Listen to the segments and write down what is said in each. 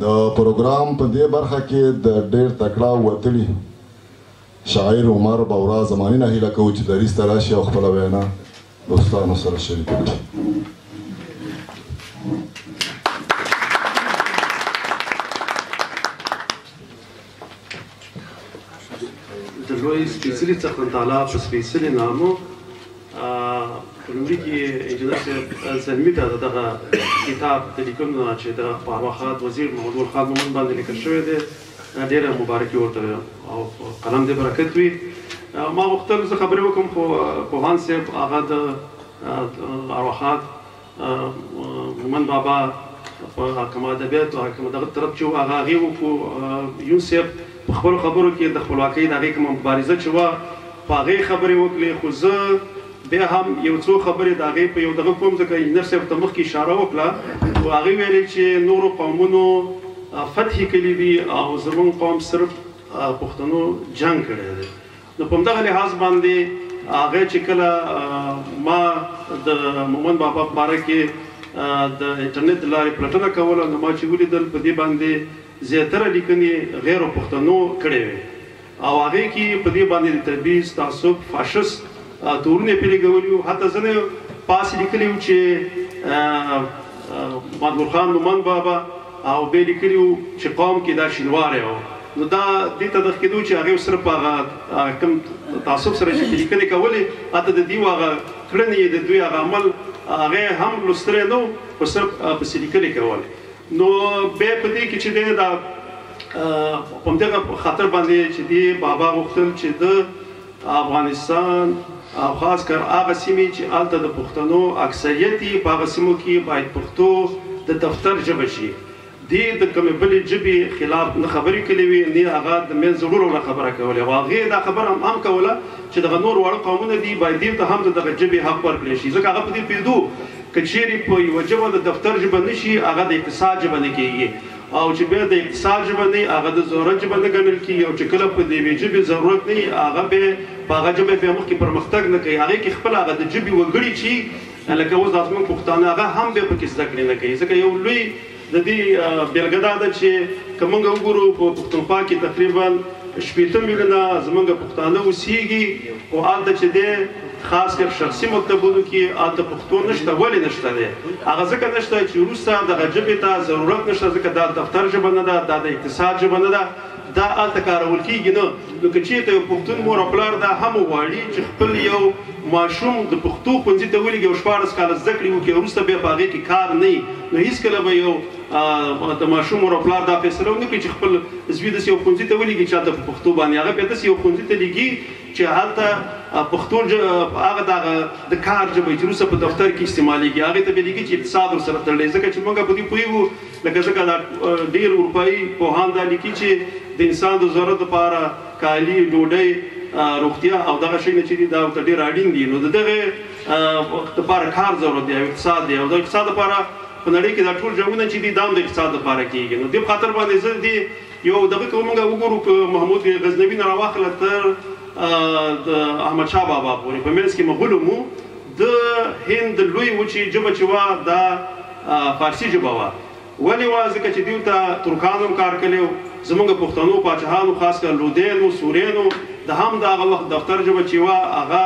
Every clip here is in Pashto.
د پروګرام په دې برخه کې د ډېر تکړه وتلي شاعر عمر بورا زماني نه هیله کوو چې دریځ ته راشي او خپله وینا دوستانو سره شریکه کړي. د لوی سپېڅلي څښتن تعالی په سپېڅلي نامو په لومړي کې انجینر صاحب زلمي ته د دغه کتاب د لیکلو نه چې د ارواښاد وزیر محمد ګل خان مومند باندې لیکل شوی دی ډېره مبارکي ورته او قلم دې برکت وي. ما غوښتل زه خبرې وکړم خو پوهان صاحب هغه د ارواښاد مومند بابا په حکم ادبیاتو حکم دغه طرف چې و هغه هغې وکړو. یون صاحب په خپلو خبرو کې د خپلواکۍ د هغې کومه مبارزه چې وه په هغې خبرې وکړې، خو زه بیا هم یو څو خبرې د هغې په یو دغه کوم ځکه انجینر صاحب ته مخکې اشاره وکړه او هغې ویلې چې نورو قومونو فتحې کړي دي او زموږ قوم صرف پښتنو جنګ کړی دی. نو په همدغه لحاظ باندې هغې چې کله ما د مومند بابا په باره کې د انټرنیټ د لارې پلټنه کوله نو ما چې ولیدل په دې باندې زیاتره لیکنې غیرو پښتنو کړې وې او هغې کې په دې باندې د تبعیض، تعصب، فاشست تورونه یې پرې لګولي وو. حتی ځینې پاس یې لیکلي وو چې محمد ګل خان مومند بابا او بیا یې لیکلي وو چې قوم کې دا شینواری و. نو دا دې ته دغه کېدو چې هغې صرف هغه کوم تعصب سره چې لیکنې کولې حتی د دوی هغه کړنې د دوی هغه عمل هغې هم لوستلی نه و خو صرف پسې لیکنې کولې. نو بیا په دې کې چې دی دا په همدغه خاطر باندې چې دی بابا غوښتل چې د افغانستان او خاص کر هغه سیمې چې هلته د پښتنو اکثریت یې په هغه سیمو کې باید پښتو د دفتر ژبه شي. دې د کومې بلې ژبې خلاف نه خبرې کړې وې نه هغه د منځ وړلو نه خبره کولې او هغې دا خبره هم کوله چې دغه نور واړه قومونه دي باید دې ته هم د دغه ژبې حق ورکړی شي ځکه هغه په دې پوهېدو که چیرې په یوه ژبه د دفتر ژبه نه شي هغه د اقتصاد ژبه نه کېږي او چې بیا د اقتصاد ژبه نه هغه د ضرورت ژبه نه ګڼل کېږي او چې کله په د یوې ژبې ضرورت نه وي هغه بیا په هغه ژبه بیا مخکې پرمختګ نه کوي. هغې کې خپله هغه د ژبې وګړي چې لکه اوس دا زموږ پښتانه هغه هم بیا پکې زده کړې نه کوي ځکه یو لوی د دې بېلګه دا ده چې که موږ وګورو په پښتونخوا کې تقریبا 80 میلیونه زموږ پښتانه اوسېږي خو هلته چې دی خاص کر شخصي مکتبونو کې هلته پښتو نشته. ولې نشته دی؟ هغه ځکه نشته چې وروسته دغه ژبې ته ضرورت نشته ځکه دا دفتر ژبه نه ده دا د اقتصاد ژبه نه ده دا هلته کارول کېږي نه. نو که چېرته یو پښتون مور او پلار دا هم وغواړي چې خپل یو ماشوم د پښتو ښوونځي ته ولېږي او 14 کاله زده کړې وکړي وروسته بیا په هغې کې کار نه وي نو هېڅکله به یو د ماشوم مور او پلار دا فیصله ونه کړي چې خپل زوی داسې یو ښوونځي ته ولېږي چې هلته په پښتو باندې هغه بیا داسې یو ښوونځي ته لېږي چې هلته پښتو هغه د کار ژبه چې وروسته په دفتر کې استعمالېږي هغې ته بیا لېږي چې اقتصاد ورسره تړلی ځکه چې موږ په دې پوهېږو لکه ځکه دا ډېر اروپایي پوهان دا لیکي چې د انسان د ضرورت لپاره کالي ډوډۍ روغتیا او دغه شی نه چې دي دا ورته ډېر اړین دي نو د دغې لپاره کار ضرورت دی او اقتصاد دی او د اقتصاد لپاره په نړۍ کې دا ټول جنګونه چې دي دا هم د اقتصاد لپاره کېږي. نو دې په خاطر باندې زه دې یو دغه که موږ وګورو که محمود غزنوي نه راواخله تر د احمدشاه بابا پورې په منځ کې مغولو مو د هند لوی وچې ژبه چې وه دا فارسي ژبه وه. ولې وه ځکه چې دوی ته ترکانو هم کار کړی و زموږ پښتنو پاچاهانو خاص کر لودینو سوریانو د هم د هغه وخت دفتر ژبه چې وه هغه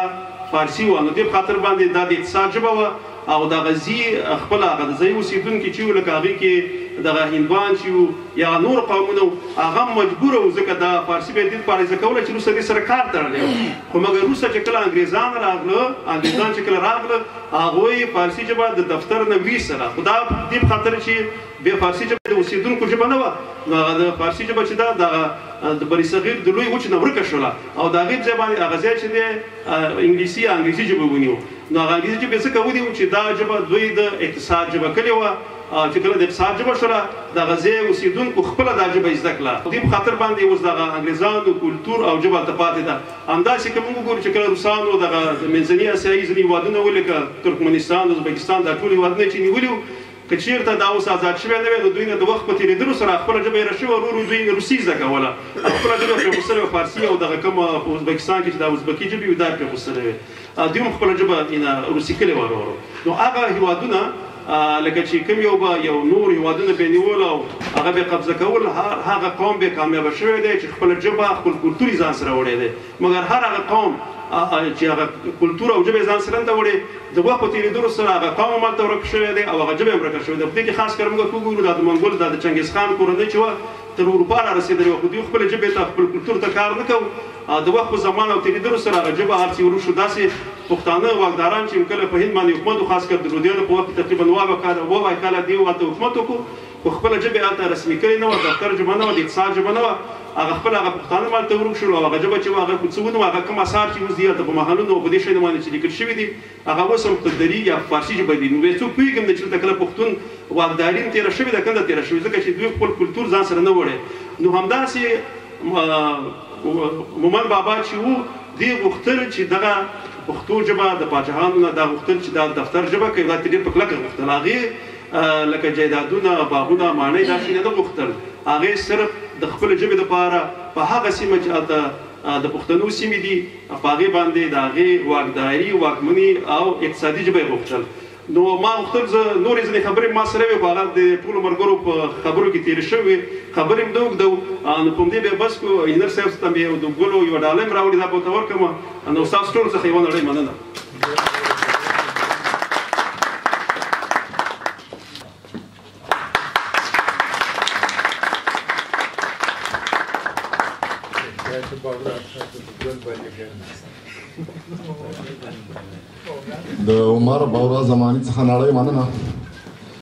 فارسي وه. نو دې په خاطر باندې دا د اقتصاد ژبه وه او د غزي خپل هغه د ځای اوسېدونکي چې وو لکه هغې کې دغه هندوان چې وو یا نور قومونه هغه مجبوره وو ځکه دا فارسي به یې دې لپاره زده کوله چې وروسته دې سره کار تړلی و خو مګر وروسته چې کله انګریزان چې کله راغله هغوی فارسي ژبه د دفتر نه ویستله خو دا دې په خاطر چې بیا فارسي ژبه د اوسېدونکو ژبه نه وه نو هغه د فارسي ژبه چې ده دغه د برصغیر د لوی وچې نه ورکه شوله او د هغې ځای باندې هغه ځای چې دی انګلیسي ژبه ونیو نو هغه انګلیسي ژبې ځکه ونیو چې دا ژبه دوی د اقتصاد ژبه کړې وه چې کله د اقتصاد ژبه شوله دغه ځای اوسېدونکو خپله دا ژبه زده کړه دې په خاطر باندې اوس دغه انګریزانو کلتور او ژبه هلته پاتې ده. همداسې که موږ وګورو چې کله روسانو دغه د منځني اسیایي ځینې هېوادونه ولکه ترکمنستان ازبکستان دا ټول هېوادونه چې نیولي وو که چېرته دا اوس آزاد شوی نه وی نو دوی نه د وخت په تېرېدلو سره خپله ژبه هېره شوې ورو دوی روسي زده کوله خپله ژبه پرېښودلې وه فارسي او دغه کومه په ازبکستان کې چې دا ازبکي ژبې وي دا پرېښودلې وې دوی هم خپله ژبه روسي کړې وه ورو نو هغه هېوادونه لکه چې کوم یو نور هیوادونه به نیول او هغه به قبضه کول هغه قوم به کامیاب شوی دی چې خپل ژبه خپل کلتور ځان سره وړی دی مګر هر هغه قوم چې هغه کلتور او ژبه ځان سره ته وړي د وخت په تېرېدلو سره هغه قوم همالته ورک شوی دی او هغه ژبه هم ورکه شوې ده په دې کې خاص کر موږ وګورو دا د منګول دا د چنګیز خان کورنۍ چې وه تر اروپا را رسېدلې وه خو دوی خپلې ژبې ته خپل کلتور ته کار نه کوو د وخت په زمان او تېرېدلو سره هغه ژبه هر څه ورک شو داسې پښتانه واکداران چې کله په هند باندې حکومت خاص کر د لودیانو په وخت کې تقریبا اووه کاله دې هلته حکومت وکړو خو خپله ژبه هلته رسمي کړې نه وه دفتر ژبه نه وه د اقتصاد ژبه نه وه هغه خپل هغه پښتانه مالته ورک شول او هغه ژبه چې وه هغه څه ونه هغه کوم اثار چې اوس دي هلته په محلونو او په دې شیانو باندې چې لیکل شوي دي هغه اوس هم په دري یا فارسي ژبه دي نو څوک پوهېږم نه چې دلته کله پښتون واکداري هم تېره شوې ده که نه تېره شوې ځکه چې دوی خپل کلتور ځان سره نه وړی نو همداسې مومن بابا چې وو دې غوښتل چې دغه پښتو ژبه د پاچاهانو نه دا غوښتل چې دا دفتر ژبه کوي دا ډېر په کلکه غوښتل هغې لکه جایدادونه باغونه ماڼۍ دا شي نه غوښتل هغې صرف د خپلې ژبې دپاره په هغه سیمه چې هلته د پښتنو سیمې دي په هغې باندې د هغې واکداري واکمني او اقتصادي ژبه یې غوښتل نو ما غوښتل زه نورې ځینې خبرې ما سره وې خو هغه د ټولو ملګرو په خبرو کې تېرې شوې خبرې هم نه اوږدو نو په همدې به بس کړو انجینر صاحب ته مې د ګلو یوه ډالۍ هم راوړې دا به ورته ورکړم نو ستاسو ټولو څخه یوه نړۍ مننه د عمر بورا زماني څخه نړۍ مننه